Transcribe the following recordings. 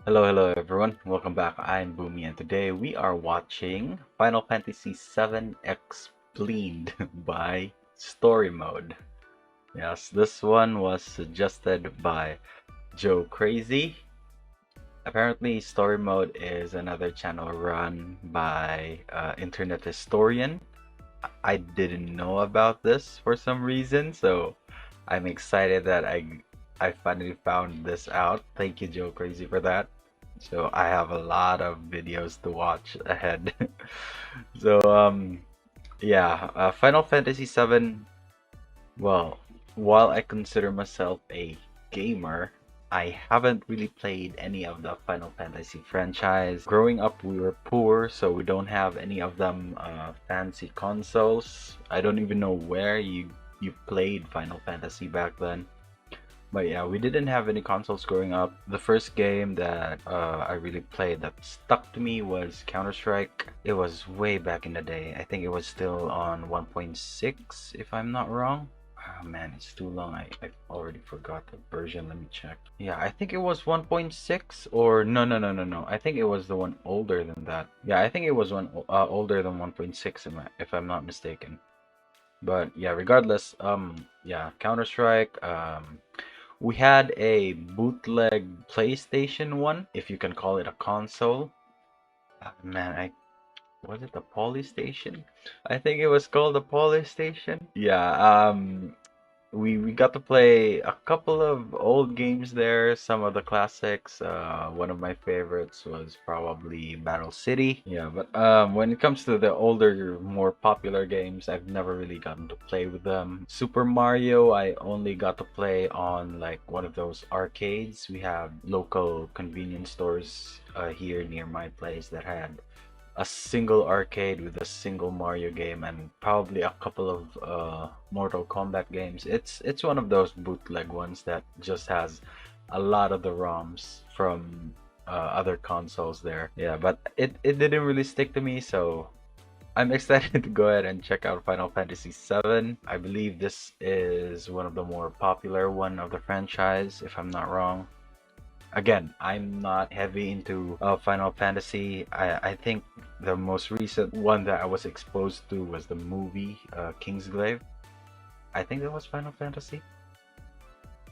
Hello everyone. Welcome back. I'm Boomy and today we are watching Final Fantasy VII Expleened by Storymode. Yes, this one was suggested by Joe Crazy. Apparently, Storymode is another channel run by internet historian. I didn't know about this for some reason, so I'm excited that I finally found this out. Thank you, Joe Crazy, for that. So I have a lot of videos to watch ahead. So yeah, Final Fantasy VII. Well, while I consider myself a gamer, I haven't really played any of the Final Fantasy franchise. Growing up, we were poor, so we don't have any of them fancy consoles. I don't even know where you played Final Fantasy back then. But yeah, we didn't have any consoles growing up. The first game that I really played that stuck to me was Counter-Strike. It was way back in the day. I think it was still on 1.6, if I'm not wrong. Oh man, it's too long. I already forgot the version. Let me check. Yeah, I think it was 1.6 or no. I think it was the one older than that. Yeah, I think it was one older than 1.6 if I'm not mistaken. But yeah, regardless, yeah, Counter-Strike, we had a bootleg PlayStation 1, if you can call it a console. Man, was it the Polystation? I think it was called the Polystation. Yeah, we got to play a couple of old games there, some of the classics. One of my favorites was probably Battle City. Yeah, but when it comes to the older, more popular games, I've never really gotten to play with them. Super Mario, I only got to play on like one of those arcades. We have local convenience stores here near my place that had a single arcade with a single Mario game and probably a couple of Mortal Kombat games. It's one of those bootleg ones that just has a lot of the ROMs from other consoles there. Yeah, but it didn't really stick to me, so I'm excited to go ahead and check out Final Fantasy VII. I believe this is one of the more popular one of the franchise, if I'm not wrong. Again, I'm not heavy into Final Fantasy. I think the most recent one that I was exposed to was the movie Kingsglaive. I think that was Final Fantasy.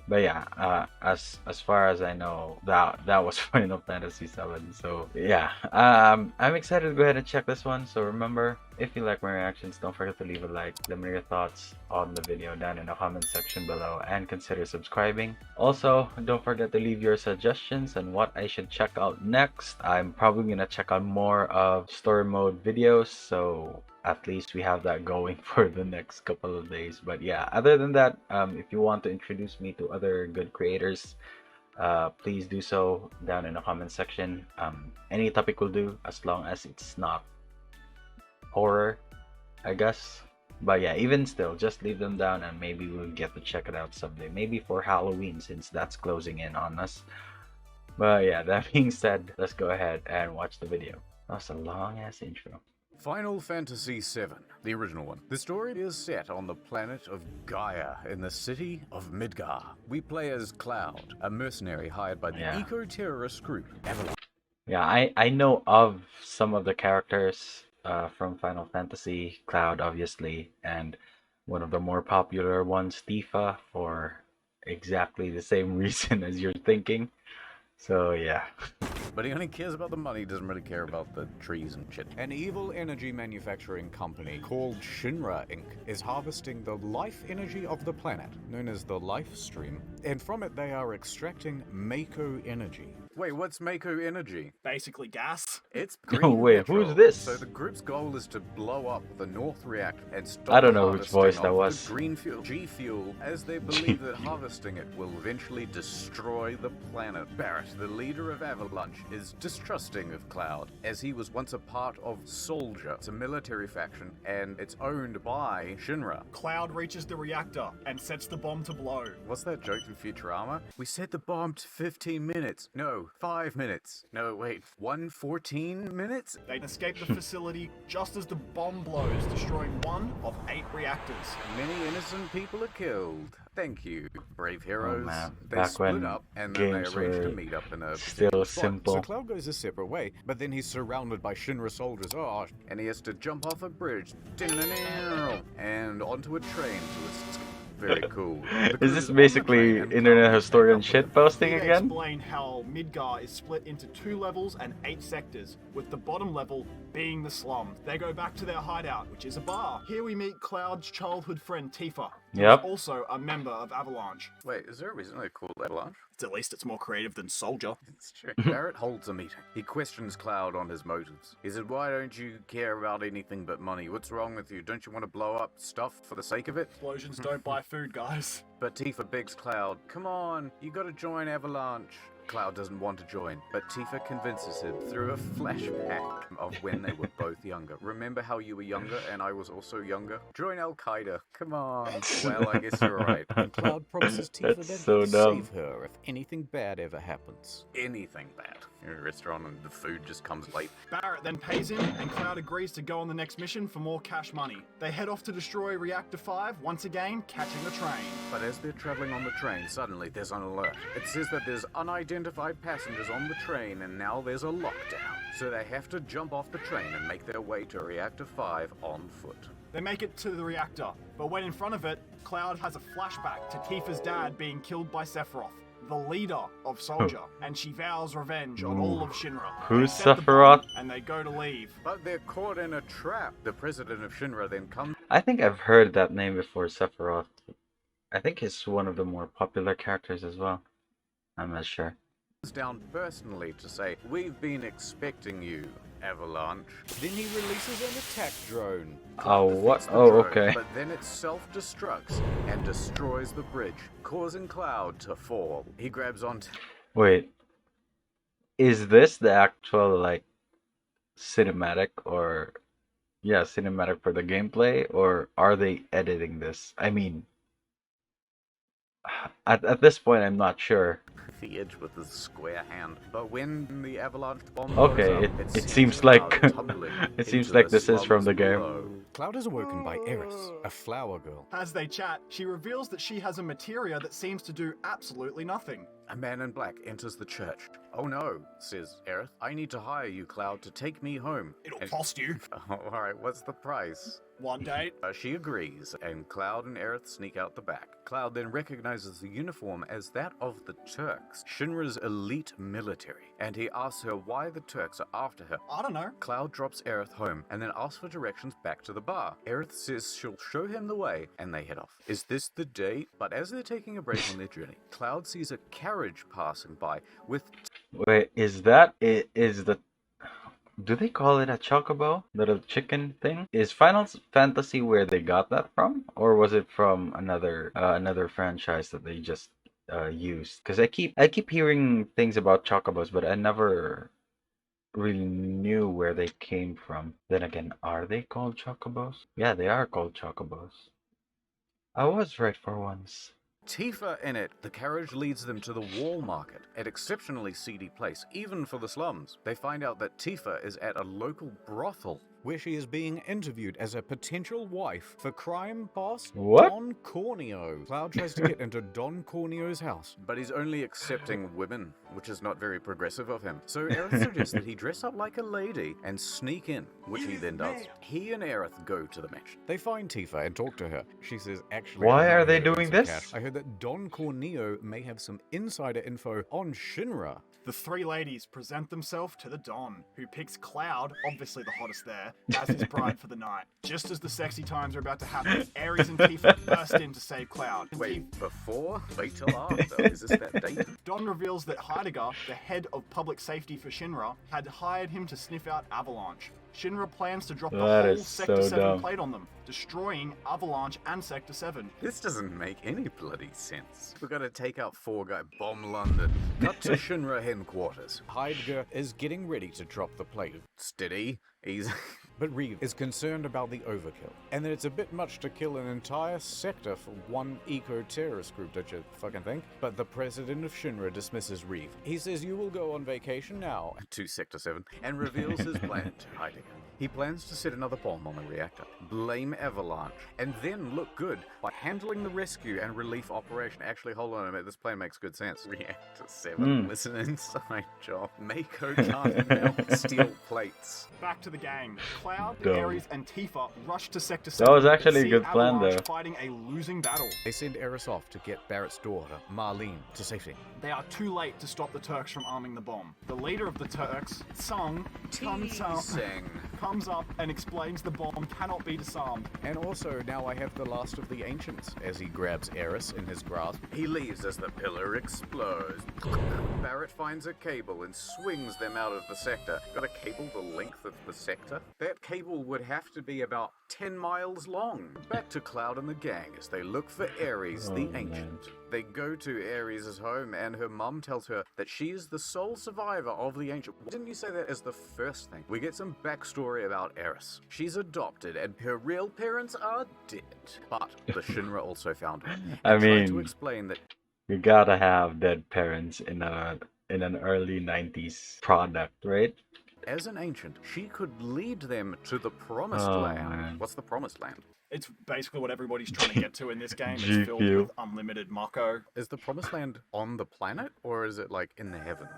But yeah, as far as I know, that was Final Fantasy VII. So yeah, I'm excited to go ahead and check this one. So remember, if you like my reactions, don't forget to leave a like. Let me know your thoughts on the video down in the comment section below, and consider subscribing. Also, don't forget to leave your suggestions on what I should check out next. I'm probably gonna check out more of story mode videos, so at least we have that going for the next couple of days. But yeah, other than that, if you want to introduce me to other good creators, please do so down in the comment section. Any topic will do, as long as it's not horror, I guess. But yeah, even still, just leave them down and maybe we'll get to check it out someday. Maybe for Halloween, since that's closing in on us. But yeah, that being said, let's go ahead and watch the video. That's a long ass intro. Final Fantasy VII, the original one. The story is set on the planet of Gaia in the city of Midgar. We play as Cloud, a mercenary hired by the eco-terrorist group Avalanche. Yeah, I know of some of the characters from Final Fantasy, Cloud obviously, and one of the more popular ones, Tifa, for exactly the same reason as you're thinking. So yeah. But he only cares about the money, doesn't really care about the trees and shit. An evil energy manufacturing company called Shinra Inc. is harvesting the life energy of the planet, known as the Life Stream, and from it they are extracting Mako energy. Wait, what's Mako energy? Basically gas. It's green Oh wait, petrol. who's this? So the group's goal is to blow up the North Reactor and stop I don't know the which voice that harvesting of was. the green fuel, G fuel, as they believe that harvesting it will eventually destroy the planet. Barrett, the leader of Avalanche, is distrusting of Cloud, as he was once a part of Soldier. It's a military faction, and it's owned by Shinra. Cloud reaches the reactor and sets the bomb to blow. What's that joke from Futurama? We set the bomb to 15 minutes. No, 5 minutes. No, wait, 114 minutes? They escape the facility just as the bomb blows, destroying one of 8 reactors. Many innocent people are killed. Thank you, brave heroes. Man. They Back split when up and then they games arranged to were meet up in a still particular spot. simple. So Cloud goes a separate way, but then he's surrounded by Shinra soldiers. Oh, and he has to jump off a bridge and onto a train to escape. Very cool. Is this basically internet historian shit posting They again? explain how Midgar is split into 2 levels and 8 sectors, with the bottom level being the slums. They go back to their hideout, which is a bar. Here we meet Cloud's childhood friend Tifa, who Yep. is also a member of Avalanche. Wait, is there a reason they call Avalanche? At least it's more creative than Soldier. It's true. Barrett holds a meeting. He questions Cloud on his motives. He said, why don't you care about anything but money? What's wrong with you? Don't you want to blow up stuff for the sake of it? Explosions don't buy food, guys. But Tifa begs Cloud, come on, you gotta join Avalanche. Cloud doesn't want to join, but Tifa convinces him through a flashback of when they were both younger. Remember how you were younger and I was also younger? Join Al-Qaeda, come on. Well, I guess you're right. And Cloud promises Tifa That's that so he'll dumb. save her if anything bad ever happens. Anything bad. You're in a restaurant and the food just comes late. Barrett then pays him, and Cloud agrees to go on the next mission for more cash money. They head off to destroy Reactor 5, once again catching the train. But as they're traveling on the train, suddenly there's an alert. It says that there's unidentified passengers on the train and now there's a lockdown. So they have to jump off the train and make their way to Reactor 5 on foot. They make it to the reactor, but when in front of it, Cloud has a flashback to Tifa's dad being killed by Sephiroth, the leader of Soldier, and she vows revenge on all of Shinra. Who's They set the Sephiroth? bomb, and they go to leave. But they're caught in a trap. The president of Shinra then comes I think I've heard that name before, Sephiroth. I think he's one of the more popular characters as well. I'm not sure. down personally to say, we've been expecting you, Avalanche. Then he releases an attack drone. Oh, Defeats what? the Oh, drone, okay. But then it self-destructs and destroys the bridge, causing Cloud to fall. He grabs onto... Wait. Is this the actual, like, cinematic or... Yeah, cinematic for the gameplay, or are they editing this? I mean... At this point, I'm not sure. the edge with his square hand. But when the avalanche bomb Okay, blows up, it sends seems Cloud like tumbling it seems into like the this is from slums the game. below. Cloud is awoken by Eris, a flower girl. As they chat, she reveals that she has a materia that seems to do absolutely nothing. A man in black enters the church. Oh no, says Aerith. I need to hire you, Cloud, to take me home. It'll And- cost you Oh, alright, what's the price? one date. She agrees, and Cloud and Aerith sneak out the back. Cloud then recognizes the uniform as that of the Turks, Shinra's elite military, and he asks her why the Turks are after her. I don't know. Cloud drops Aerith home and then asks for directions back to the bar. Aerith says she'll show him the way, and they head off. Is this the date? But as they're taking a break on their journey, Cloud sees a carriage passing by with Wait, is that it? Is the? Do they call it a chocobo? Little chicken thing? Is Final Fantasy where they got that from, or was it from another franchise that they just used? Because I keep hearing things about chocobos, but I never really knew where they came from. Then again, are they called chocobos? Yeah, they are called chocobos. I was right for once. Tifa in it. The carriage leads them to the Wall Market, an exceptionally seedy place, even for the slums. They find out that Tifa is at a local brothel, where she is being interviewed as a potential wife for crime boss What? Don Corneo. Cloud tries to get into Don Corneo's house, but he's only accepting women, which is not very progressive of him. So Aerith suggests that he dress up like a lady and sneak in, which he then does. He and Aerith go to the mansion. They find Tifa and talk to her. She says, actually, Why I'm are not they here to doing get some this? cash. I heard that Don Corneo may have some insider info on Shinra. The three ladies present themselves to the Don, who picks Cloud, obviously the hottest there, as his bride for the night. Just as the sexy times are about to happen, Ares and Tifa burst in to save Cloud. Wait, before? Wait till after. Is this that date? Don reveals that Heidegger, the head of public safety for Shinra, had hired him to sniff out Avalanche. Shinra plans to drop the That whole is Sector so 7 dumb. plate on them, destroying Avalanche and Sector 7. This doesn't make any bloody sense. We're gonna take out 4 guy, bomb London. Cut to Shinra civilian quarters. Heidegger is getting ready to drop the plate. Steady. He's... But Reeve is concerned about the overkill, and that it's a bit much to kill an entire sector for one eco-terrorist group, don't you fucking think? But the president of Shinra dismisses Reeve. He says you will go on vacation now to Sector 7, and reveals his plan to Heidegger. He plans to set another bomb on the reactor, blame Avalanche, and then look good by handling the rescue and relief operation. Actually, hold on a minute, this plan makes good sense. Reactor 7, listen inside job. Mako can't melt steel plates. Back to the gang. Cloud, Dumb. Ares, and Tifa rush to Sector 7. That was actually a see good plan, Avalanche though. fighting a losing battle. They send Eris off to get Barrett's daughter, Marlene, to safety. They are too late to stop the Turks from arming the bomb. The leader of the Turks, Sung, comes up and explains the bomb cannot be disarmed. And also, now I have the last of the ancients, as he grabs Eris in his grasp. He leaves as the pillar explodes. Barrett finds a cable and swings them out of the sector. Got a cable the length of the sector? That cable would have to be about 10 miles long. Back to Cloud and the gang as they look for Ares, the ancient. They go to Ares' home, and her mum tells her that she is the sole survivor of the ancient. Didn't you say that as the first thing? We get some backstory about Eris. She's adopted, and her real parents are dead. But the Shinra also found her. I And tried mean, to explain that you gotta have dead parents in an early 90s product, right? as an ancient, she could lead them to the promised Oh, land. man. What's the promised land? It's basically what everybody's trying to get to in this game. It's filled GQ. with unlimited Mako. Is the promised land on the planet, or is it like in the heavens?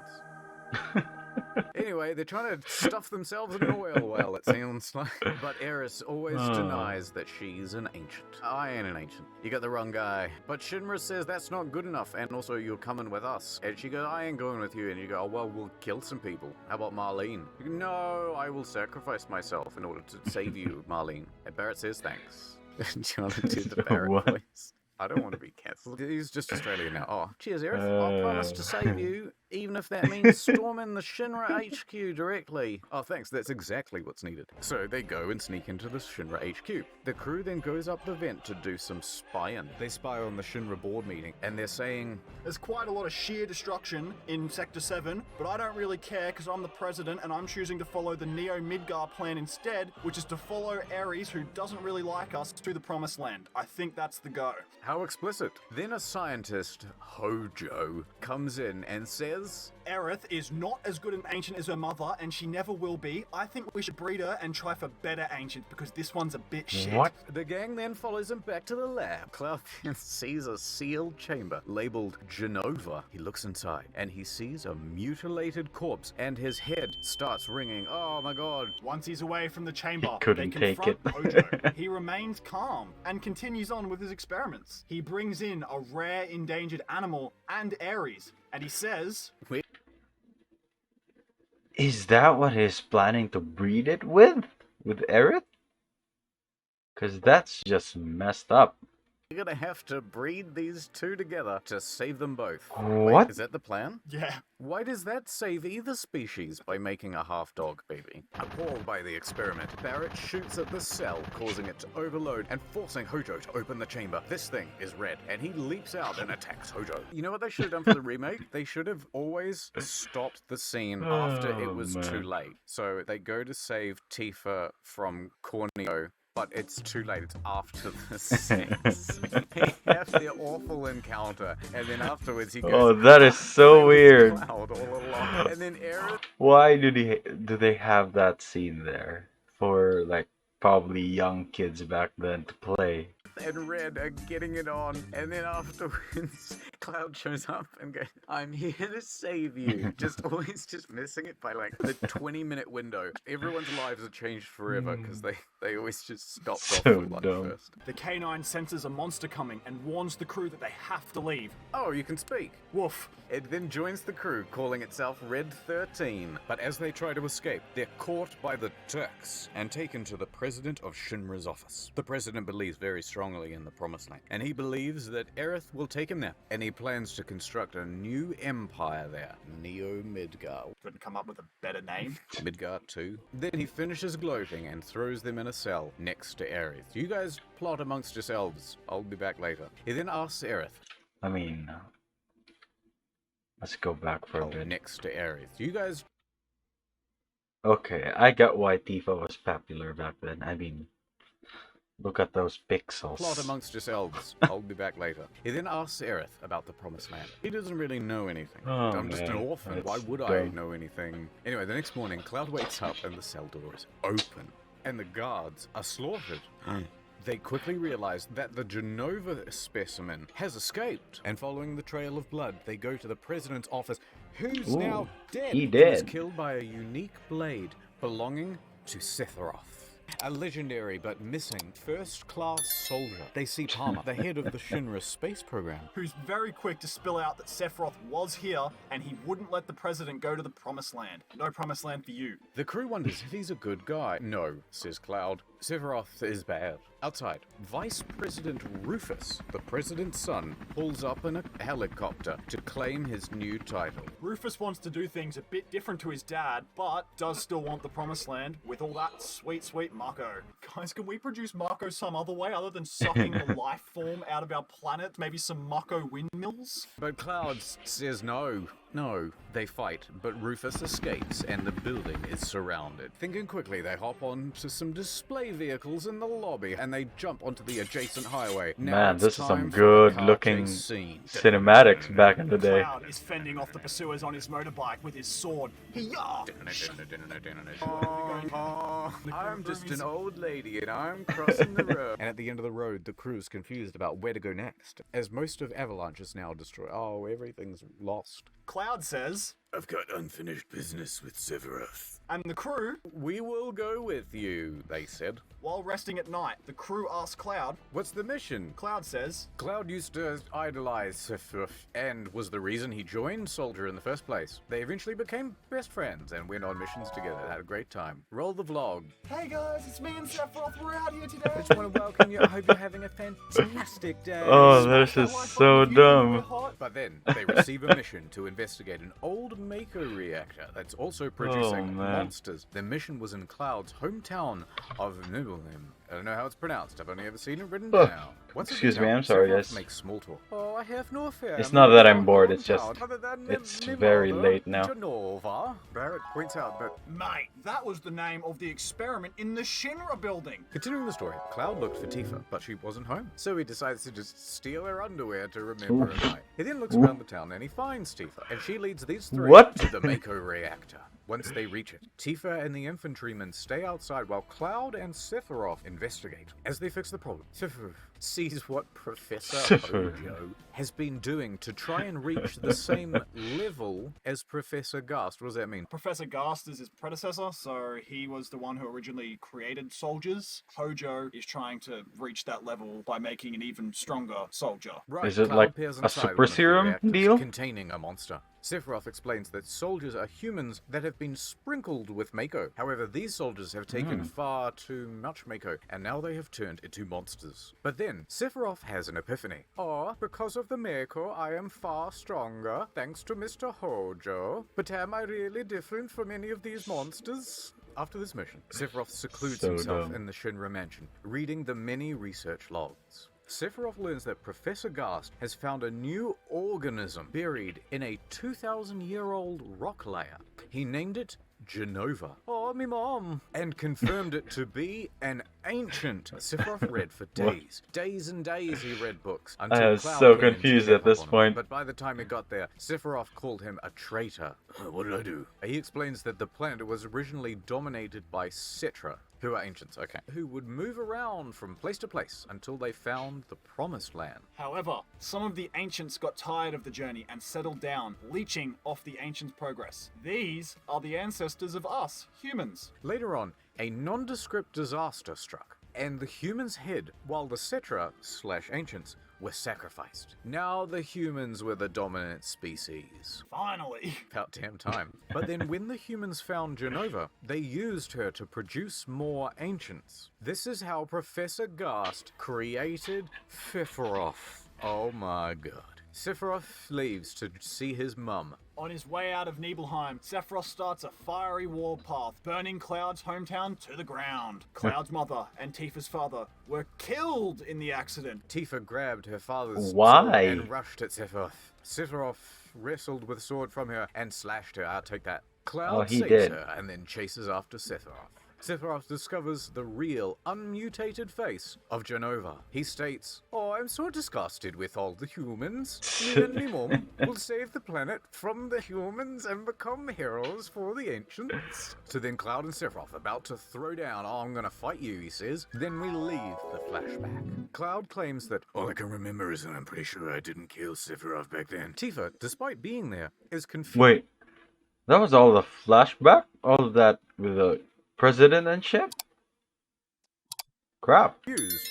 Anyway, they're trying to stuff themselves in oil well, it sounds like. But Eris always denies that she's an ancient. I ain't an ancient. You got the wrong guy. But Shinra says that's not good enough, and also you're coming with us. And she goes, I ain't going with you. And you go, oh, well, we'll kill some people. How about Marlene? You go, no, I will sacrifice myself in order to save you, Marlene. And Barrett says thanks. Do you want to do the Barrett What? voice? I don't want to be cancelled. He's just Australian now. Oh, cheers, Eris. I promise to save you, even if that means storming the Shinra HQ directly. Oh, thanks. That's exactly what's needed. So they go and sneak into the Shinra HQ. The crew then goes up the vent to do some spying. They spy on the Shinra board meeting, and they're saying, There's quite a lot of sheer destruction in Sector 7, but I don't really care because I'm the president and I'm choosing to follow the Neo Midgar plan instead, which is to follow Ares, who doesn't really like us, to the Promised Land. I think that's the go. how explicit. Then a scientist, Hojo, comes in and says, Aerith is not as good an ancient as her mother, and she never will be. I think we should breed her and try for better ancients, because this one's a bit shit. What? The gang then follows him back to the lab. Cloud then sees a sealed chamber labeled Genova. He looks inside and he sees a mutilated corpse, and his head starts ringing. Oh my god. Once he's away from the chamber, couldn't they take confront Hojo. He remains calm and continues on with his experiments. He brings in a rare endangered animal and Ares, and he says, Is that what he's planning to breed it with? With Aerith? Because that's just messed up. You're gonna have to breed these two together to save them both. What? Wait, is that the plan? yeah, Why does that save either species by making a half-dog baby? Appalled by the experiment, Barrett shoots at the cell, causing it to overload and forcing Hojo to open the chamber. This thing is red, and he leaps out and attacks Hojo. You know what they should have done for the remake? They should have always stopped the scene after it was too late. So they go to save Tifa from Corneo, but it's too late. It's after the sex. He has the awful encounter, and then afterwards he goes, Oh, that is so weird. Cloud all along. And then Aerith, Why do they have that scene there for like probably young kids back then to play? and Red are getting it on, and then afterwards Cloud shows up and goes, I'm here to save you. Just always just missing it by like the 20-minute window. Everyone's lives are changed forever because they always just stopped off So for lunch dumb. first. the K9 senses a monster coming and warns the crew that they have to leave. Oh, you can speak. Woof. It then joins the crew, calling itself Red 13. But as they try to escape, they're caught by the Turks and taken to the president of Shinra's office. The president believes very strongly in the Promised Land, and he believes that Aerith will take him there, and he plans to construct a new empire there, Neo Midgar. Couldn't come up with a better name. Midgar 2. Then he finishes gloating and throws them in a cell next to Aerith. You guys plot amongst yourselves. I'll be back later. He then asks Aerith, I mean, Let's go back for a bit. next to Ares. You guys Okay, I got why Tifa was popular back then. I mean, look at those plot pixels. amongst yourselves. I'll be back later. He then asks Aerith about the Promised Land. He doesn't really know anything. Oh, I'm just an man, orphan. Why that's would I dumb. know anything? Anyway, the next morning, Cloud wakes up and the cell door is open. And the guards are slaughtered. They quickly realize that the Genova specimen has escaped. And following the trail of blood, they go to the president's office, who's Ooh, now dead. he was dead. killed by a unique blade belonging to Sephiroth. A legendary but missing first-class soldier. They see Palmer, the head of the Shinra space program. Who's very quick to spill out that Sephiroth was here and he wouldn't let the president go to the Promised Land. No Promised Land for you. The crew wonders if he's a good guy. No, says Cloud. Sephiroth is bad. Outside, Vice President Rufus, the president's son, pulls up in a helicopter to claim his new title. Rufus wants to do things a bit different to his dad, but does still want the Promised Land with all that sweet, sweet Mako. Guys, can we produce Mako some other way other than sucking the life form out of our planet? Maybe some Mako windmills? But Cloud says no. No, they fight, but Rufus escapes and the building is surrounded. Thinking quickly, they hop on to some display vehicles in the lobby and they jump onto the adjacent highway. Now Man, it's this is some time for the car good-looking chase scene. cinematics back in the day. Cloud is fending off the pursuers on his motorbike with his sword. Hi-yah! I'm just an old lady and I'm crossing the road. And at the end of the road, the crew's confused about where to go next, as most of Avalanche is now destroyed. Oh, everything's lost. Cloud says, I've got unfinished business with Sephiroth. and the crew, We will go with you, they said. while resting at night, the crew asks Cloud. What's the mission? Cloud says, Cloud used to idolize Sephiroth and was the reason he joined Soldier in the first place. They eventually became best friends and went on missions together. Had a great time. Roll the vlog. hey guys, it's me and Sephiroth, we're out here today. I just want to welcome you. I hope you're having a fantastic day. Oh, this is so dumb. But then they receive a mission to investigate an old Mako reactor that's also producing man. monsters. The mission was in Cloud's hometown of Nibelheim. I don't know how it's pronounced. I've only ever seen it written Oh, down. Once excuse it's me, down, I'm sorry, Sephiroth guys. makes small talk. Oh, I have no fear. It's not that I'm bored, it's hometown just- other than it's my very mother, late now. Genova. Barrett points out that Mate, that was the name of the experiment in the Shinra building. continuing the story, Cloud looked for Tifa, but she wasn't home. So he decides to just steal her underwear to remember her night. He then looks around the town and he finds Tifa, and she leads these three What? to the Mako reactor. Once they reach it, Tifa and the infantrymen stay outside while Cloud and Sephiroth investigate. As they fix the problem, Sephiroth sees what Professor Hojo has been doing to try and reach the same level as Professor Gast. What does that mean? Professor Gast is his predecessor, so he was the one who originally created soldiers. Hojo is trying to reach that level by making an even stronger soldier. Right, Is it Cloud like peers a inside super one of the serum reactors deal? containing a monster. Sephiroth explains that soldiers are humans that have been sprinkled with Mako. However, these soldiers have taken far too much Mako, and now they have turned into monsters. But then, Sephiroth has an epiphany. Oh, because of the Mako, I am far stronger, thanks to Mr. Hojo. But am I really different from any of these monsters? After this mission, Sephiroth secludes So himself dumb. in the Shinra mansion, reading the many research logs. Sephiroth learns that Professor Gast has found a new organism buried in a 2,000-year-old rock layer. He named it Genova. Oh, me mom! And confirmed it to be an ancient. Sephiroth read for days. Days and days he read books. Until I was Cloud so came in to confused check at this up on him. point. But by the time he got there, Sephiroth called him a traitor. What did I do? He explains that the planet was originally dominated by Cetra, who are ancients, okay, who would move around from place to place until they found the Promised Land. However, some of the ancients got tired of the journey and settled down, leeching off the ancients' progress. These are the ancestors of us, humans. Later on, a nondescript disaster struck, and the humans hid while the Cetra/ancients were sacrificed. Now the humans were the dominant species. Finally. About damn time. But then when the humans found Genova, they used her to produce more ancients. This is how Professor Gast created Sephiroth. Oh my god. Sephiroth leaves to see his mum. On his way out of Nibelheim, Sephiroth starts a fiery warpath, burning Cloud's hometown to the ground. Cloud's mother and Tifa's father were killed in the accident. Tifa grabbed her father's Why? sword and rushed at Sephiroth. Sephiroth wrestled with sword from her and slashed her. I'll take that. Oh, Cloud he saves did. her and then chases after Sephiroth. Sephiroth discovers the real, unmutated face of Genova. He states, "Oh, I'm so disgusted with all the humans. Me and me mum will save the planet from the humans and become heroes for the ancients." So then Cloud and Sephiroth about to throw down. "Oh, I'm gonna fight you," he says. Then we leave the flashback. Cloud claims that, "All I can remember is that I'm pretty sure I didn't kill Sephiroth back then." Tifa, despite being there, is confused. Wait, that was all the flashback? All of that with the president and shit? Crap.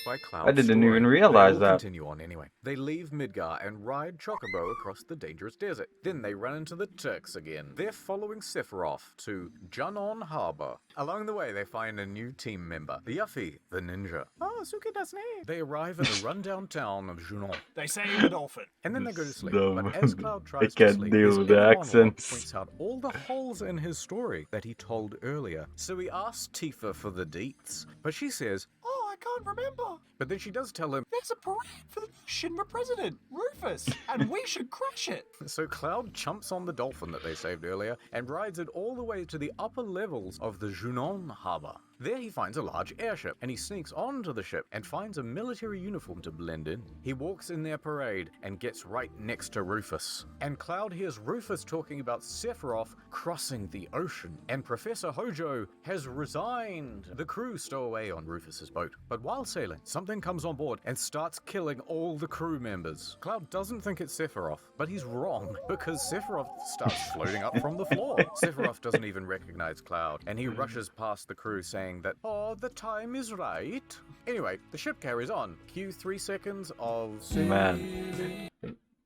By Cloud's I didn't story. even realize They all that. continue on anyway. They leave Midgar and ride Chocobo across the dangerous desert. Then they run into the Turks again. They're following Sephiroth to Junon Harbor. Along the way, they find a new team member, Yuffie, the ninja. Oh, Suki does ne. They arrive in the rundown town of Junon. They save the dolphin. And then they go to sleep. Dumb. But as Cloud I tries to can't sleep, deal his with the inner monologue accents. points out all the holes in his story that he told earlier. So he asks Tifa for the deets, but she says, Oh, I can't remember. but then she does tell him. There's a parade for the Shinra president, Rufus, and we should crash it. So Cloud jumps on the dolphin that they saved earlier and rides it all the way to the upper levels of the Junon harbor. There he finds a large airship, and he sneaks onto the ship and finds a military uniform to blend in. He walks in their parade and gets right next to Rufus. And Cloud hears Rufus talking about Sephiroth crossing the ocean, and Professor Hojo has resigned. The crew stow away on Rufus's boat, but while sailing, something comes on board and starts killing all the crew members. Cloud doesn't think it's Sephiroth, but he's wrong, because Sephiroth starts floating up from the floor. Sephiroth doesn't even recognize Cloud, and he rushes past the crew saying that, "Oh, the time is right." Anyway, the ship carries on. Cue 3 seconds of Man,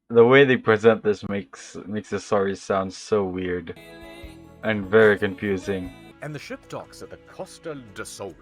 the way they present this makes the story sound so weird and very confusing. and the ship docks at the Costa del Sol.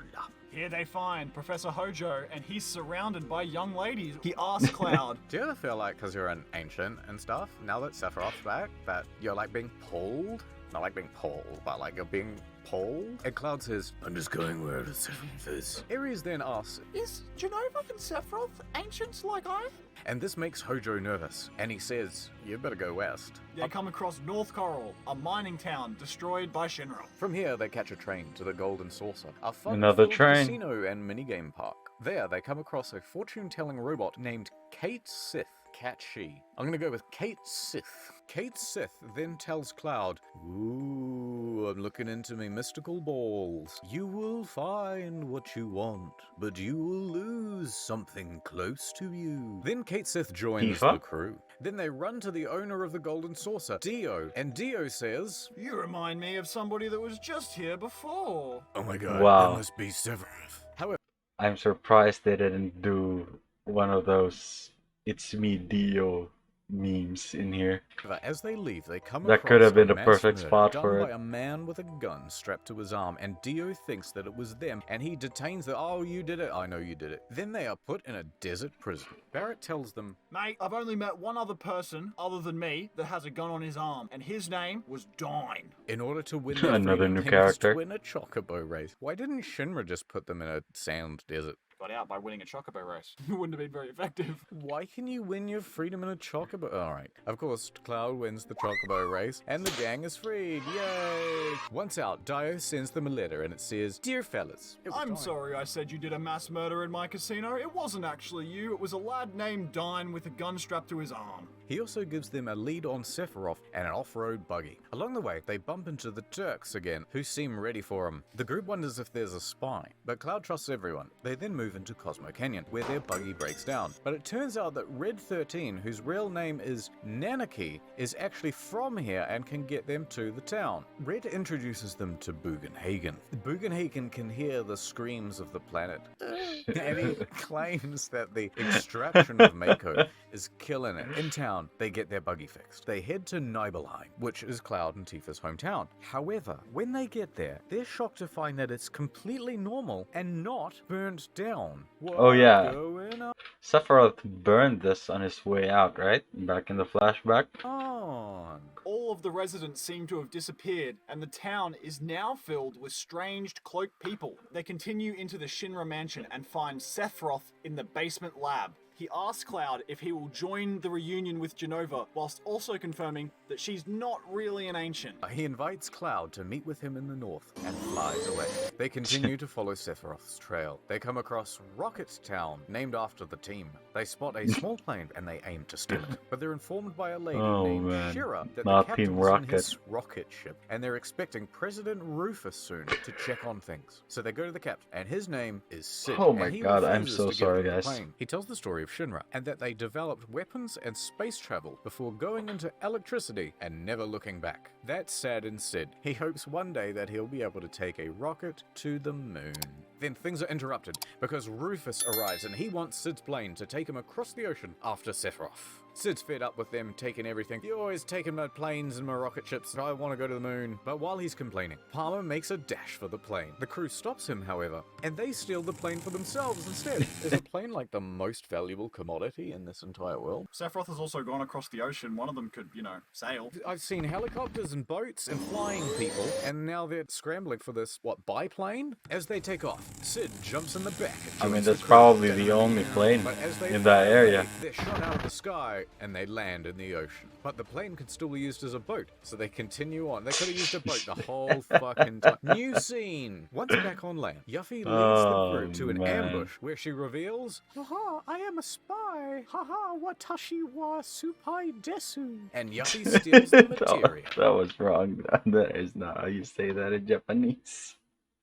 Here they find Professor Hojo, and he's surrounded by young ladies. He asks Cloud, Do you ever feel like, because you're an ancient and stuff, now that Sephiroth's back, that you're like being pulled? Not like being pulled, but like you're being pulled? And Cloud says, "I'm just going where the Sephiroth is." Ares then asks, Is Genova and Sephiroth ancients like I? and this makes Hojo nervous, and he says, "You better go west." They come across North Coral, a mining town destroyed by Shinra. From here, they catch a train to the Golden Saucer, a Another fun-filled train. casino and minigame park. There, they come across a fortune-telling robot named Kate Sith. Catchy. I'm gonna go with Kate Sith. Kate Sith then tells Cloud, "Ooh, I'm looking into me mystical balls. You will find what you want, but you will lose something close to you." Then Kate Sith joins Tifa? the crew. Then they run to the owner of the Golden Saucer, Dio, and Dio says, You remind me of somebody that was just here before. "Oh my god, Wow. that must be Sephiroth." However, I'm surprised they didn't do one of those "It's me, Dio" memes in here. as they leave, they come That across could have been a the mass perfect murder spot done for by it. a man with a gun strapped to his arm, and Dio thinks that it was them, and he detains them. "Oh, you did it. I know you did it." Then they are put in a desert prison. Barrett tells them, Mate, I've only met one other person other than me that has a gun on his arm, and his name was Dine. in order to win their Another freedom, new they must character. win a chocobo race. Why didn't Shinra just put them in a sand desert? Got out by winning a chocobo race. It wouldn't have been very effective. Why can you win your freedom in a chocobo? Alright. Of course, Cloud wins the chocobo race, and the gang is freed. Yay! Once out, Dio sends them a letter, and it says, "Dear fellas, it was I'm Dine." sorry I said you did a mass murder in my casino. It wasn't actually you. It was a lad named Dine with a gun strapped to his arm. He also gives them a lead on Sephiroth and an off-road buggy. Along the way, they bump into the Turks again, who seem ready for him. The group wonders if there's a spy, but Cloud trusts everyone. They then move into Cosmo Canyon, where their buggy breaks down. But it turns out that Red 13, whose real name is Nanaki, is actually from here and can get them to the town. Red introduces them to Bugenhagen. Bugenhagen can hear the screams of the planet, and he claims that the extraction of Mako is killing it. In town, they get their buggy fixed. They head to Nibelheim, which is Cloud and Tifa's hometown. However, when they get there, they're shocked to find that it's completely normal and not burnt down. Oh, yeah. What's going Sephiroth burned this on his way out, right? Back in the flashback. on? All of the residents seem to have disappeared, and the town is now filled with strange cloaked people. They continue into the Shinra mansion and find Sephiroth in the basement lab. he asks Cloud if he will join the reunion with Genova, whilst also confirming that she's not really an ancient. He invites Cloud to meet with him in the north and flies away. They continue to follow Sephiroth's trail. They come across Rocket Town, named after the team. They spot a small plane and they aim to steal it. But they're informed by a lady named Shira that Not the Team captain's in Rocket. his rocket ship, and they're expecting President Rufus soon to check on things. So they go to the captain, and his name is Sid. Oh my and he god, I'm refuses so to give sorry, them the guys. plane. He tells the story of Shinra, and that they developed weapons and space travel before going into electricity and never looking back. That saddens Sid. He hopes one day that he'll be able to take a rocket to the moon. Then things are interrupted because Rufus arrives and he wants Sid's plane to take him across the ocean after Sephiroth. Sid's fed up with them taking everything. You're always taking my planes and my rocket ships. I want to go to the moon. But while he's complaining, Palmer makes a dash for the plane. The crew stops him, however, and they steal the plane for themselves instead. Is a plane like the most valuable commodity in this entire world? Sephiroth has also gone across the ocean. One of them could, sail. I've seen helicopters and boats and flying people, and now they're scrambling for this, biplane? As they take off, Sid jumps in the back. And I mean, joins that's the crew. probably the only plane But as they in that fly area. away, they're shot out of the sky and they land in the ocean. But the plane could still be used as a boat, so they continue on. They could have used a boat the whole fucking time. New scene! Once back on land, Yuffie leads the crew to an ambush where she reveals, "Haha, I am a spy! Haha, watashi wa supai desu!" And Yuffie steals the material. That was wrong. That is not how you say that in Japanese.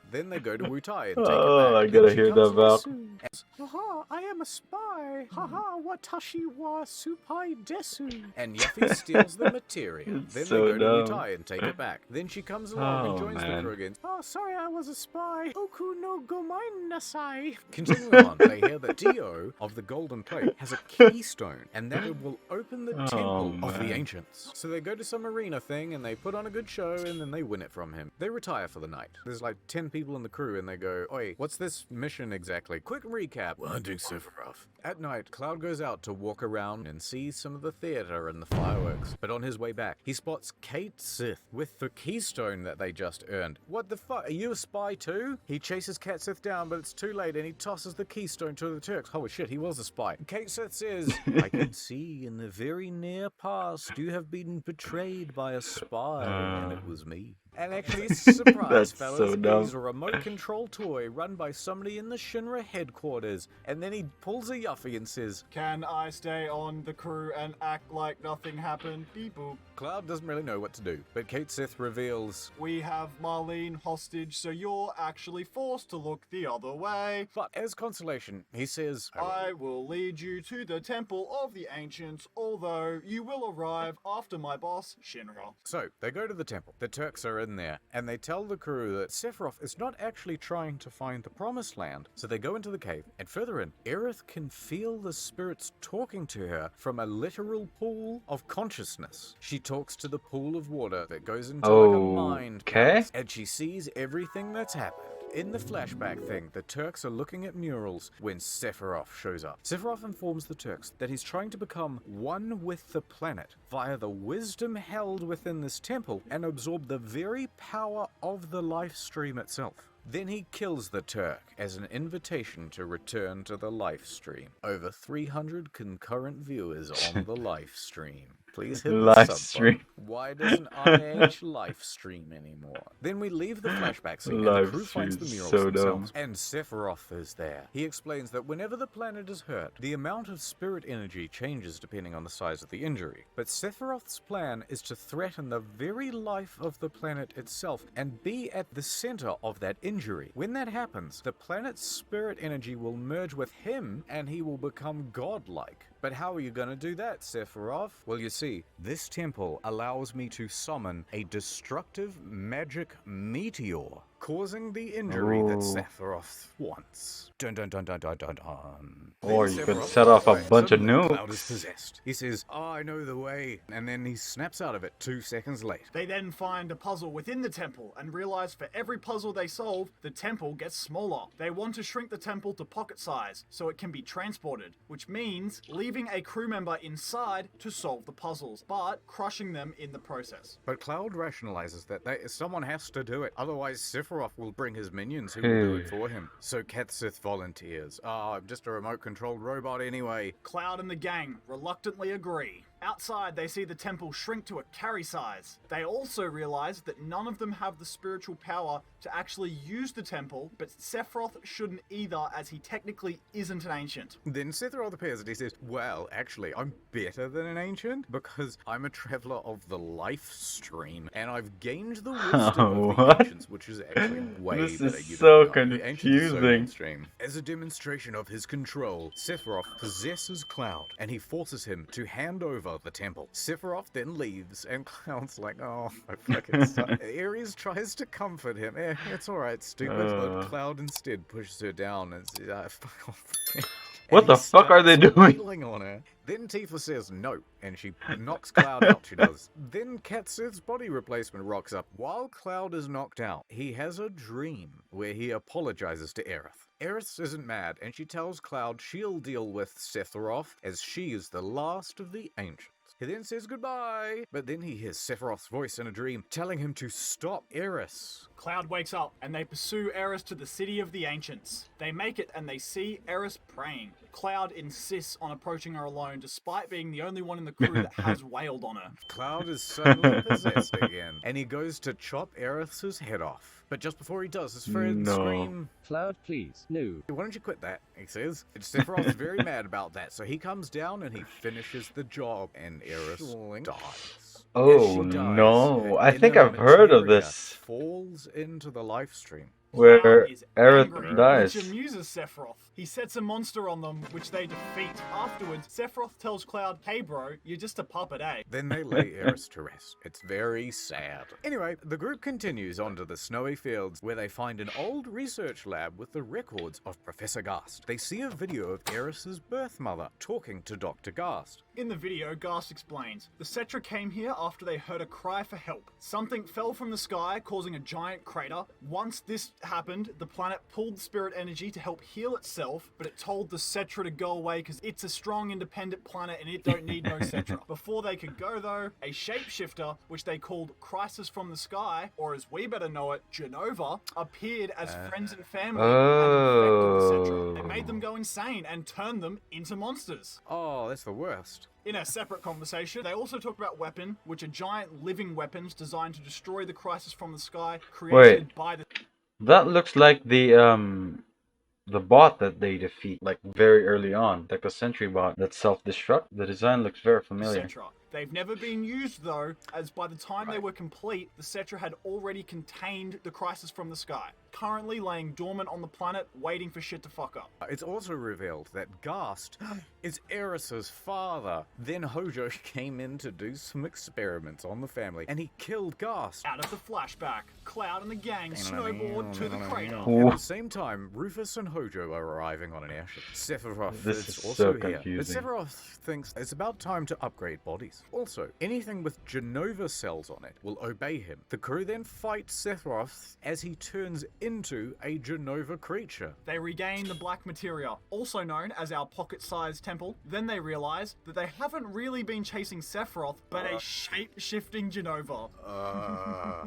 Then they go to Wutai and take it back. I Then gotta she hear comes that back. soon. Haha, I am a spy. Haha, watashi wa supai desu. And Yuffie steals the material. It's Then so they go to dumb. Wutai and take it back. Then she comes along and joins the man. crew again. Oh, sorry, I was a spy. Oku no gomain nasai. Continuing on, they hear that Dio of the Golden Plate has a keystone, and that it will open the temple of the man. ancients. So they go to some arena thing, and they put on a good show, and then they win it from him. They retire for the night. There's like 10 people in the crew, and they go, "Oi, what's this mission exactly? Quick recap. We're hunting Sephiroth." At night, Cloud goes out to walk around and see some of the theater and the fireworks. But on his way back, he spots Kate Sith with the keystone that they just earned. What the fuck? Are you a spy too? He chases Cat Sith down, but it's too late, and he tosses the keystone to the Turks. Holy shit, he was a spy. Kate Sith says, "I can see in the very near past you have been betrayed by a spy, and it was me." And actually, surprise, That's fellas, so dumb. he's a remote control toy run by somebody in the Shinra headquarters. And then he pulls a Yuffie and says, Can I stay on the crew and act like nothing happened? Beep boop. Cloud doesn't really know what to do. But Kate Sith reveals, We have Marlene hostage, so you're actually forced to look the other way. but as consolation, he says, I will lead you to the Temple of the Ancients, although you will arrive after my boss, Shinra. So, they go to the temple. The Turks are in there, and they tell the crew that Sephiroth is not actually trying to find the Promised Land. So they go into the cave, and further in, Aerith can feel the spirits talking to her from a literal pool of consciousness. She talks to the pool of water that goes into like a mind palace, and she sees everything that's happened. In the flashback thing, the Turks are looking at murals when Sephiroth shows up. Sephiroth informs the Turks that he's trying to become one with the planet via the wisdom held within this temple and absorb the very power of the life stream itself. Then he kills the Turk as an invitation to return to the life stream. Over 300 concurrent viewers on the life stream. Please hit the Live sub stream. button. Why doesn't IH live stream anymore? Then we leave the flashback scene and the Live crew finds the stream's murals so themselves. dumb. And Sephiroth is there. He explains that whenever the planet is hurt, the amount of spirit energy changes depending on the size of the injury. But Sephiroth's plan is to threaten the very life of the planet itself and be at the center of that injury. When that happens, the planet's spirit energy will merge with him and he will become godlike. But how are you going to do that, Sephiroth? Well, you see, this temple allows me to summon a destructive magic meteor, causing the injury that Sephiroth wants. Dun dun dun dun dun dun dun. Or Then you could Sephiroth set off a goes away. bunch of Suddenly, Cloud nukes. is possessed. He says, "Oh, I know the way," and then he snaps out of it 2 seconds late. They then find a puzzle within the temple and realize for every puzzle they solve, the temple gets smaller. They want to shrink the temple to pocket size so it can be transported, which means leaving a crew member inside to solve the puzzles, but crushing them in the process. But Cloud rationalizes that someone has to do it, otherwise Sephiroth Sephiroth will bring his minions who will do it for him. So Ketsith volunteers. I'm just a remote-controlled robot anyway. Cloud and the gang reluctantly agree. Outside, they see the temple shrink to a carry size. They also realize that none of them have the spiritual power to actually use the temple, but Sephiroth shouldn't either, as he technically isn't an ancient. Then Sephiroth appears and he says, well, actually, I'm better than an ancient because I'm a traveler of the life stream, and I've gained the wisdom of the ancients, which is actually way This better. is You so don't know. The ancients are so confusing. mainstream. As a demonstration of his control, Sephiroth possesses Cloud, and he forces him to hand over the temple. Sephiroth then leaves, and Cloud's like, oh, I fucking suck. Ares tries to comfort him. It's alright, stupid. But Cloud instead pushes her down and says, fuck off. What the fuck are they doing? Wailing on her. Then Tifa says no, and she knocks Cloud out, she does. Then Ketsith's body replacement rocks up. While Cloud is knocked out, he has a dream where he apologizes to Aerith. Aerith isn't mad, and she tells Cloud she'll deal with Sephiroth, as she is the last of the ancients. He then says goodbye, but then he hears Sephiroth's voice in a dream telling him to stop Aerith. Cloud wakes up, and they pursue Aerith to the city of the ancients. They make it, and they see Aerith praying. Cloud insists on approaching her alone, despite being the only one in the crew that has wailed on her. Cloud is suddenly possessed again, and he goes to chop Aerith's head off. But just before he does, his friends scream, Cloud, please, no. why don't you quit that, he says. And Sephiroth's very mad about that, so he comes down and he finishes the job, and Aerith dies. Oh no, I think I've heard of this. Falls into the life stream. Where Cloud is Aerith angry, dies. which amuses Sephiroth. He sets a monster on them, which they defeat. Afterwards, Sephiroth tells Cloud, hey bro, you're just a puppet, eh? Then they lay Aerith to rest. It's very sad. Anyway, the group continues onto the snowy fields where they find an old research lab with the records of Professor Gast. They see a video of Aerith's birth mother talking to Dr. Gast. In the video, Gast explains, the Cetra came here after they heard a cry for help. Something fell from the sky, causing a giant crater. Once this happened, the planet pulled spirit energy to help heal itself, but it told the Cetra to go away because it's a strong, independent planet and it don't need no Cetra. Before they could go though, a shapeshifter, which they called Crisis from the Sky, or as we better know it, Genova, appeared as friends and family and infected the Cetra. They made them go insane and turned them into monsters. Oh, that's the worst. In a separate conversation, they also talk about Weapon, which are giant living weapons designed to destroy the Crisis from the Sky, created by the... That looks like the bot that they defeat, like very early on, like the Sentry bot that self-destruct. The design looks very familiar. Cetra. They've never been used though, as by the time they were complete, the Cetra had already contained the Crisis from the Sky, currently laying dormant on the planet, waiting for shit to fuck up. It's also revealed that Gast is Aerith's father. Then Hojo came in to do some experiments on the family, and he killed Gast. Out of the flashback, Cloud and the gang snowboard to the crater. At the same time, Rufus and Hojo are arriving on an airship. Sephiroth This is is also so here. confusing. But Sephiroth thinks it's about time to upgrade bodies. Also, anything with Genova cells on it will obey him. The crew then fight Sephiroth as he turns into a Genova creature. They regain the black materia, also known as our pocket-sized temple. Then they realize that they haven't really been chasing Sephiroth, but a shape-shifting Genova.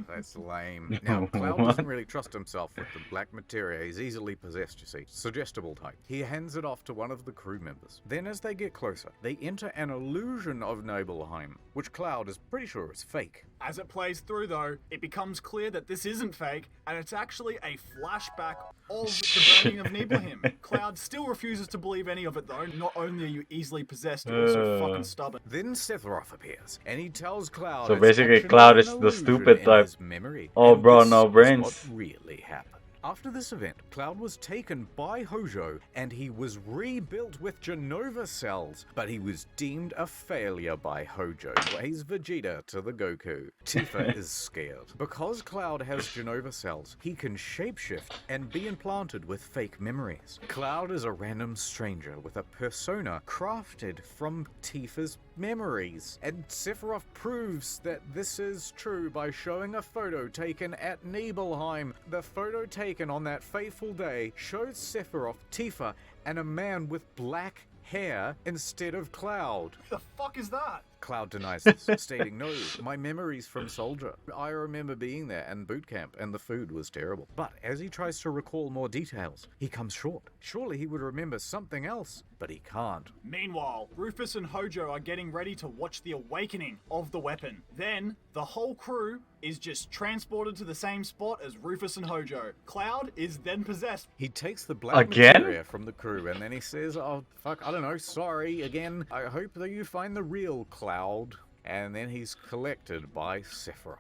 That's lame. Now, Cloud doesn't really trust himself with the black materia. He's easily possessed, you see. Suggestible type. He hands it off to one of the crew members. Then as they get closer, they enter an illusion of Nibelheim, which Cloud is pretty sure is fake. As it plays through though, it becomes clear that this isn't fake, and it's actually a flashback of the burning of Nibelheim. Cloud still refuses to believe any of it though. Not only are you easily possessed, you're also fucking stubborn. Then Sephiroth appears, and he tells Cloud So it's basically actually Cloud an is the illusion stupid in type. his memory, Oh, and bro, this no is brains. what really happened. After this event, Cloud was taken by Hojo, and he was rebuilt with Genova cells, but he was deemed a failure by Hojo. He's Vegeta to the Goku. Tifa is scared. Because Cloud has Genova cells, he can shapeshift and be implanted with fake memories. Cloud is a random stranger with a persona crafted from Tifa's memories, and Sephiroth proves that this is true by showing a photo taken at Nibelheim. The photo taken on that fateful day shows Sephiroth, Tifa, and a man with black hair instead of Cloud. Who the fuck is that? Cloud denies this, stating, "No, my memories from Soldier. I remember being there and boot camp, and the food was terrible." But as he tries to recall more details, he comes short. Surely he would remember something else, but he can't. Meanwhile, Rufus and Hojo are getting ready to watch the awakening of the weapon. Then, the whole crew is just transported to the same spot as Rufus and Hojo. Cloud is then possessed. He takes the black Again? materia from the crew, and then he says, "Oh, fuck, I don't know, sorry, again. I hope that you find the real Cloud." And then he's collected by Sephiroth.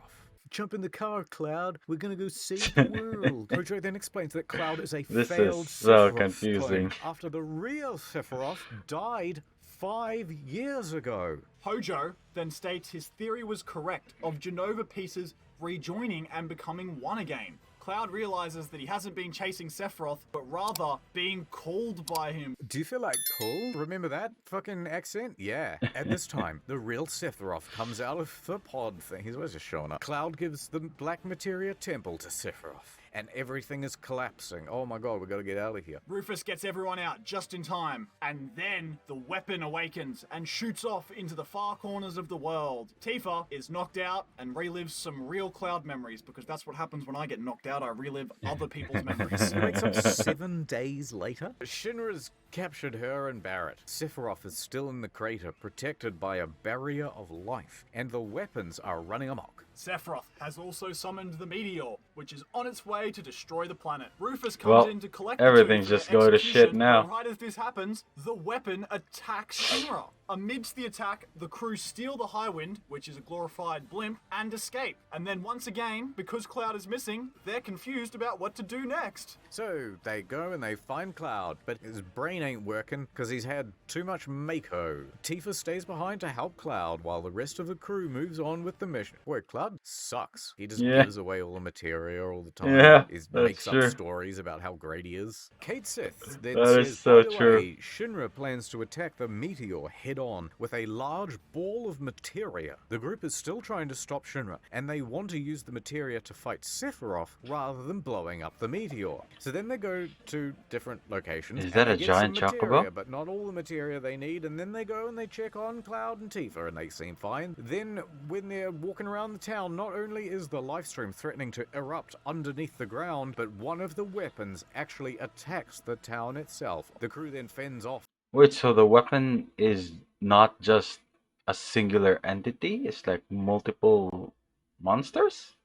"Jump in the car, Cloud. We're gonna go save the world." Hojo then explains that Cloud is a This failed is so Sephiroth confusing. clone after the real Sephiroth died 5 years ago. Hojo then states his theory was correct of Genova pieces rejoining and becoming one again. Cloud realizes that he hasn't been chasing Sephiroth, but rather being called by him. Do you feel like cool? Remember that fucking accent? Yeah. At this time, the real Sephiroth comes out of the pod thing. He's always just showing up. Cloud gives the Black Materia Temple to Sephiroth, and everything is collapsing. Oh my god, we gotta get out of here. Rufus gets everyone out just in time, and then the weapon awakens and shoots off into the far corners of the world. Tifa is knocked out and relives some real Cloud memories, because that's what happens when I get knocked out. I relive other people's memories. He wakes up 7 days later. Shinra's captured her and Barrett. Sephiroth is still in the crater, protected by a barrier of life, and the weapons are running amok. Sephiroth has also summoned the meteor, which is on its way to destroy the planet. Rufus comes in to collect the everything's two for just going to execution, shit now. but right as this happens, the weapon attacks Shinra. Amidst the attack, the crew steal the Highwind, which is a glorified blimp, and escape. And then once again, because Cloud is missing, they're confused about what to do next. So they go and they find Cloud, but his brain ain't working because he's had too much Mako. Tifa stays behind to help Cloud while the rest of the crew moves on with the mission. Boy, Cloud sucks. He just gives away all the materia all the time. Yeah, He that's makes true. up stories about how great he is. Kate Sith then That says, is so by the true. way, Shinra plans to attack the meteor head-on with a large ball of materia. The group is still trying to stop Shinra, and they want to use the materia to fight Sephiroth rather than blowing up the meteor. So then they go to different locations. Is that and a they get giant some materia, chocobo? but not all the materia they need, and then they go and they check on Cloud and Tifa, and they seem fine. Then, when they're walking around the town, not only is the livestream threatening to erupt underneath the ground, but one of the weapons actually attacks the town itself. The crew then fends off Wait, so the weapon is not just a singular entity? It's like multiple monsters?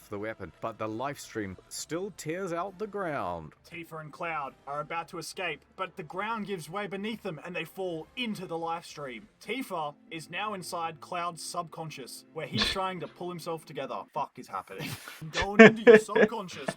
the weapon, but the livestream still tears out the ground. Tifa and Cloud are about to escape, but the ground gives way beneath them and they fall into the live stream. Tifa is now inside Cloud's subconscious, where he's trying to pull himself together. Fuck is happening. I'm going into your subconscious.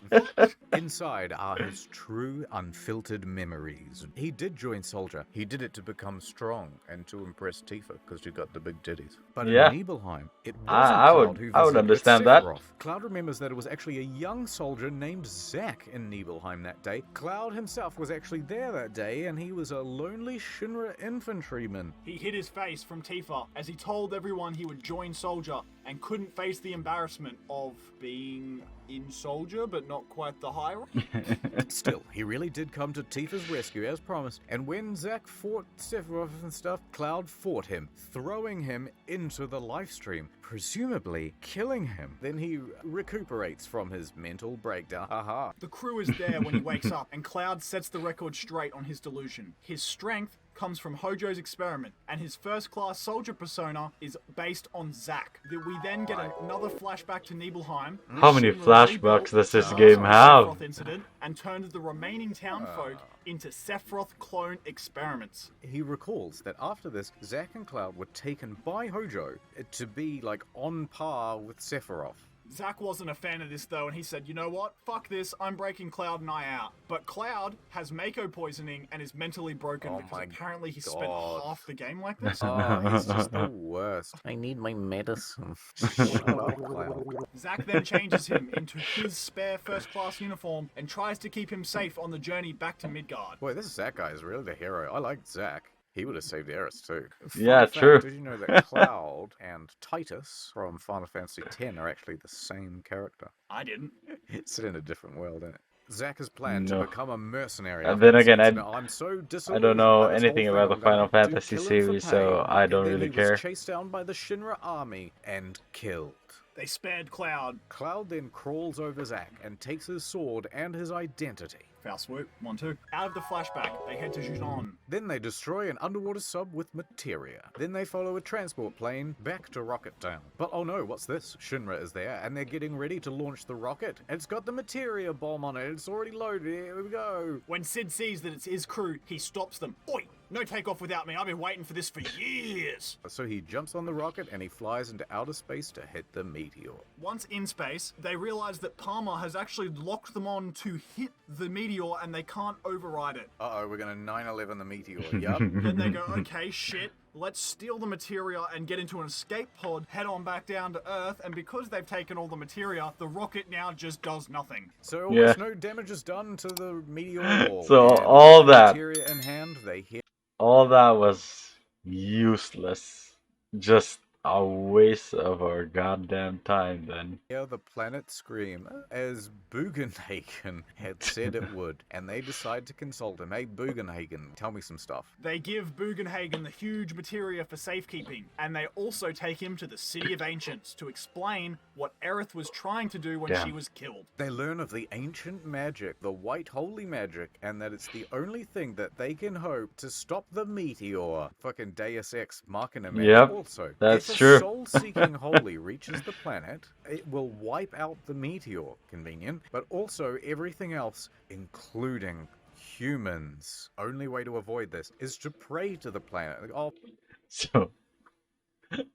Inside are his true, unfiltered memories. He did join Soldier. He did it to become strong and to impress Tifa, because she got the big titties. But Yeah. in Nibelheim, it wasn't I Cloud would- who I would visited, understand it's that. Sephiroth. Cloud remembers that it was actually a young soldier named Zack in Nibelheim that day. Cloud himself was actually there that day, and he was a lonely Shinra infantryman. He hid his face from Tifa as he told everyone he would join Soldier and couldn't face the embarrassment of being in Soldier but not quite the high rank. Still, he really did come to Tifa's rescue as promised, and when Zack fought Sephiroth and stuff, Cloud fought him, throwing him into the livestream, presumably killing him. Then he recuperates from his mental breakdown. Haha. The crew is there when he wakes up, and Cloud sets the record straight on his delusion. His strength comes from Hojo's experiment, and his first-class soldier persona is based on Zack. We then get another flashback to Nibelheim. How many Shinra flashbacks rebuilt does this the game have? Sephiroth incident and turned the remaining townfolk into Sephiroth clone experiments. He recalls that after this, Zack and Cloud were taken by Hojo to be like on par with Sephiroth. Zack wasn't a fan of this though, and he said, you know what, fuck this, I'm breaking Cloud and I out. But Cloud has Mako poisoning and is mentally broken Oh because my apparently he spent God. half the game like this. Oh, he's just the worst. I need my medicine. Shut up, Cloud. Zack then changes him into his spare first-class uniform and tries to keep him safe on the journey back to Midgard. Boy, this Zack guy is really the hero. I like Zack. He would have saved Eris too. Yeah, Fun true. fact, did you know that Cloud and Titus from Final Fantasy X are actually the same character? I didn't. It's set in a different world, isn't it? Zack has planned to No. become a mercenary. And after then this again, incident. I'm so I don't disillusioned know by this whole anything thing, about the I'm gonna Final have to Fantasy kill him for series, so pay. I don't And then really he care. was chased down by the Shinra army and killed. They spared Cloud. Cloud then crawls over Zack and takes his sword and his identity. Foul swoop. 1-2. Out of the flashback, they head to Junon. Then they destroy an underwater sub with materia. Then they follow a transport plane back to Rocket Town. But oh no, what's this? Shinra is there, and they're getting ready to launch the rocket. It's got the materia bomb on it. It's already loaded. Here we go. When Sid sees that it's his crew, he stops them. Oi! No takeoff without me. I've been waiting for this for years. So he jumps on the rocket and he flies into outer space to hit the meteor. Once in space, they realize that Palmer has actually locked them on to hit the meteor and they can't override it. Uh-oh, we're gonna 9/11 the meteor. Yup. Then they go, okay, shit. Let's steal the materia and get into an escape pod, head on back down to Earth, and because they've taken all the materia, the rocket now just does nothing. So almost no damage is done to the meteor wall. So And all with the that- materia in hand, they hit. All that was useless. Just a waste of our goddamn time then. Hear the planet scream, as Bugenhagen had said it would, and they decide to consult him. Hey, Bugenhagen, tell me some stuff. They give Bugenhagen the huge materia for safekeeping, and they also take him to the City of Ancients to explain what Aerith was trying to do when Damn. she was killed. They learn of the ancient magic, the white holy magic, and that it's the only thing that they can hope to stop the meteor. Fucking Deus Ex Machina, man. Yep, Also, that's if true. a soul-seeking holy reaches the planet, it will wipe out the meteor. Convenient. But also everything else, including humans. Only way to avoid this is to pray to the planet. Oh,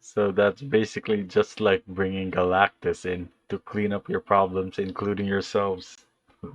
So that's basically just like bringing Galactus in to clean up your problems, including yourselves.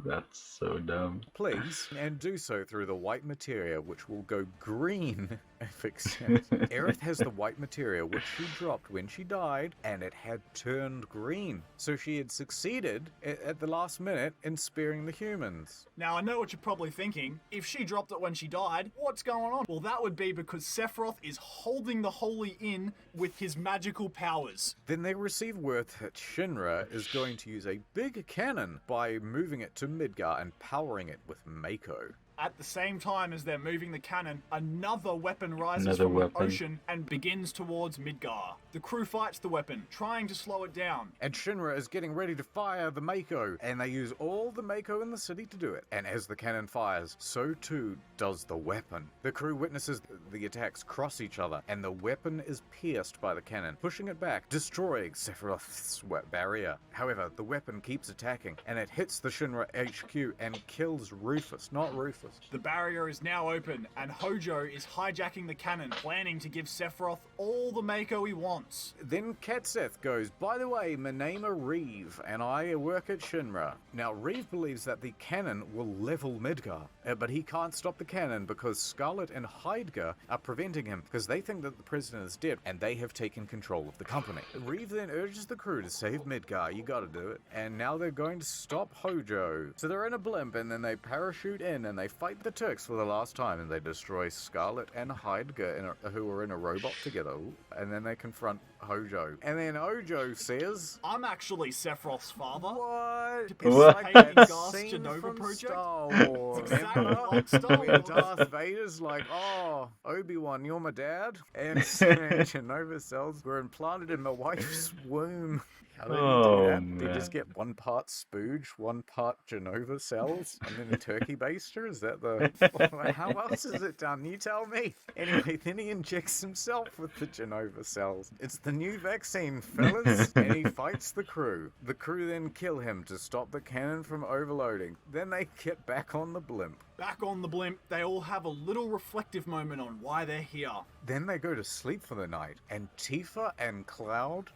That's so dumb. please, and do so through the white materia, which will go green if accepted. Aerith has the white materia, which she dropped when she died, and it had turned green. So she had succeeded at the last minute in sparing the humans. Now, I know what you're probably thinking. If she dropped it when she died, what's going on? Well, that would be because Sephiroth is holding the Holy in with his magical powers. Then they receive word that Shinra is going to use a big cannon by moving it to Midgar and powering it with Mako. At the same time as they're moving the cannon, another weapon rises Another from weapon. the ocean and begins towards Midgar. The crew fights the weapon, trying to slow it down. And Shinra is getting ready to fire the Mako, and they use all the Mako in the city to do it. And as the cannon fires, so too does the weapon. The crew witnesses the attacks cross each other, and the weapon is pierced by the cannon, pushing it back, destroying Sephiroth's barrier. However, the weapon keeps attacking, and it hits the Shinra HQ and kills Rufus, not Rufus. The barrier is now open, and Hojo is hijacking the cannon, planning to give Sephiroth all the Mako he wants. Then Katseth goes, by the way, my name is Reeve, and I work at Shinra. Now, Reeve believes that the cannon will level Midgar, but he can't stop the cannon because Scarlet and Heidgar are preventing him because they think that the president is dead and they have taken control of the company. Reeve then urges the crew to save Midgar, you gotta do it, and now they're going to stop Hojo. So they're in a blimp and then they parachute in and they fight the Turks for the last time and they destroy Scarlet and Heidgar who are in a robot together, and then they confront Hojo. And then Hojo says, I'm actually Sephiroth's father. what? It's What? like Hayden That Garth's scene Genova from project. Star Wars. Exactly Remember? like Star Where Wars. Darth Vader's like, oh, Obi-Wan, you're my dad? And Genova cells were implanted in my wife's womb. How do they do that? They just get one part spooge, one part Genova cells, and then a turkey baster? Is that the... How else is it done? You tell me. Anyway, then he injects himself with the Genova cells. It's the new vaccine, fellas. And he fights the crew. The crew then kill him to stop the cannon from overloading. Then they get back on the blimp. Back on the blimp, they all have a little reflective moment on why they're here. Then they go to sleep for the night, and Tifa and Cloud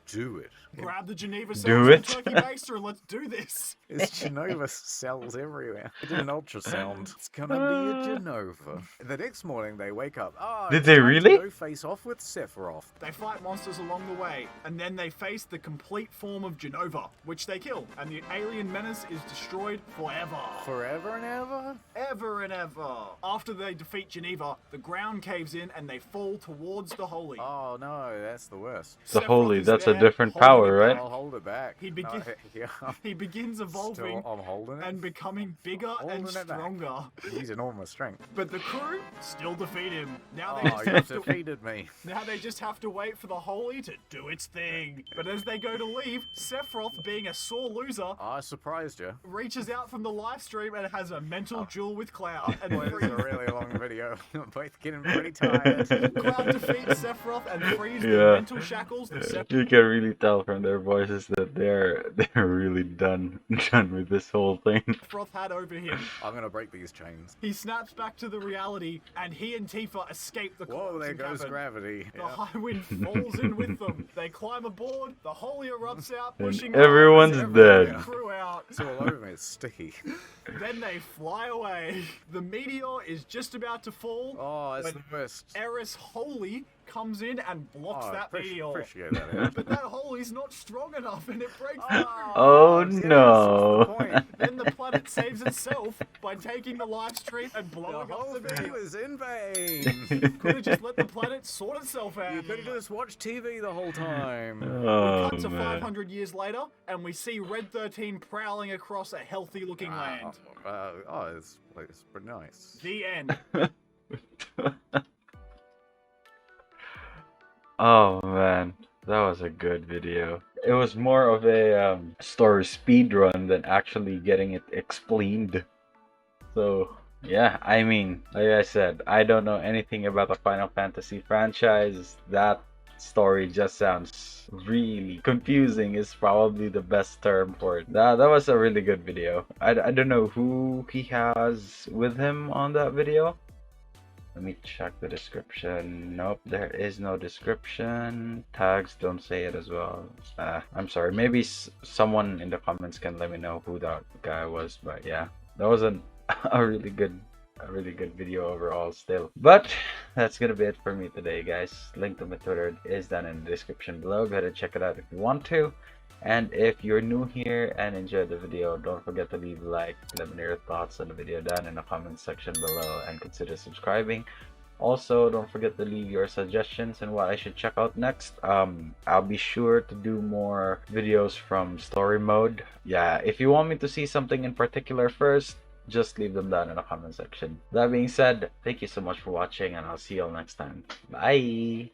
do it. Grab the Geneva cells Do from it. Turkey Baster and let's do this. There's Genova cells everywhere. I did an ultrasound. It's gonna be a Genova. The next morning they wake up. Oh, Did it's they time to really? go face off with Sephiroth. They fight monsters along the way, and then they face the complete form of Genova, which they kill, and the alien menace is destroyed forever. Forever and ever? Ever and ever. After they defeat Geneva, the ground caves in and they fall towards the Holy. Oh no, that's the worst. The Holy, is that's a there different holding power, it right? back. I'll hold it back. He begin- yeah. He begins evolving Still, I'm holding it. and becoming bigger Holding and it back. stronger. He's enormous strength. But the crew still defeat him. Now they Oh, just you have to defeated me. Now they just have to wait for the Holy to do its thing. But as they go to leave, Sephiroth, being a sore loser, I surprised you. reaches out from the live stream and has a mental duel with Cloud. And Boy, this frees is a really long video. We're both getting pretty tired. Cloud defeats Sephiroth and frees the Yeah. mental shackles that Sephiroth You can really tell from their voices that they're really done with this whole thing. had over him. I'm gonna break these chains. He snaps back to the reality, and he and Tifa escape the Whoa, there collapsing goes cavern. gravity. The Yeah. high wind falls in with them. They climb aboard, the Holy erupts out, And pushing everyone's the dead. crew out. It's all over me. It's sticky. Then they fly away. The meteor is just about to fall. Oh, it's when the worst. Eris Holy comes in and blocks Oh, that meteor. appreciate that. Yeah. But that Holy's not strong enough and it breaks Oh yes, no. What's the point? Then the planet saves itself by taking the live stream and The blowing whole up the thing meteor. was in vain. Could have just let the planet sort itself out. You could have just watched TV the whole time. Oh Cut to man. 500 years later, and we see Red 13 prowling across a healthy-looking land. It's pretty nice. The end. Oh man, that was a good video. It was more of a story speed run than actually getting it explained. So yeah, I mean, like I said, I don't know anything about the Final Fantasy franchise. That story just sounds really confusing is probably the best term for it. That was a really good video. I don't know who he has with him on that video. Let me check the description. Nope, there is no description. Tags don't say it as well. I'm sorry. Maybe someone in the comments can let me know who that guy was. But yeah, that was a really good video overall still. But that's gonna be it for me today, guys. Link to my Twitter is down in the description below. Go ahead and check it out if you want to. And if you're new here and enjoyed the video, don't forget to leave a like, let me know your thoughts on the video down in the comment section below, and consider subscribing. Also, don't forget to leave your suggestions and what I should check out next. I'll be sure to do more videos from Storymode. Yeah, if you want me to see something in particular first, just leave them down in the comment section. That being said, thank you so much for watching, and I'll see you all next time. Bye!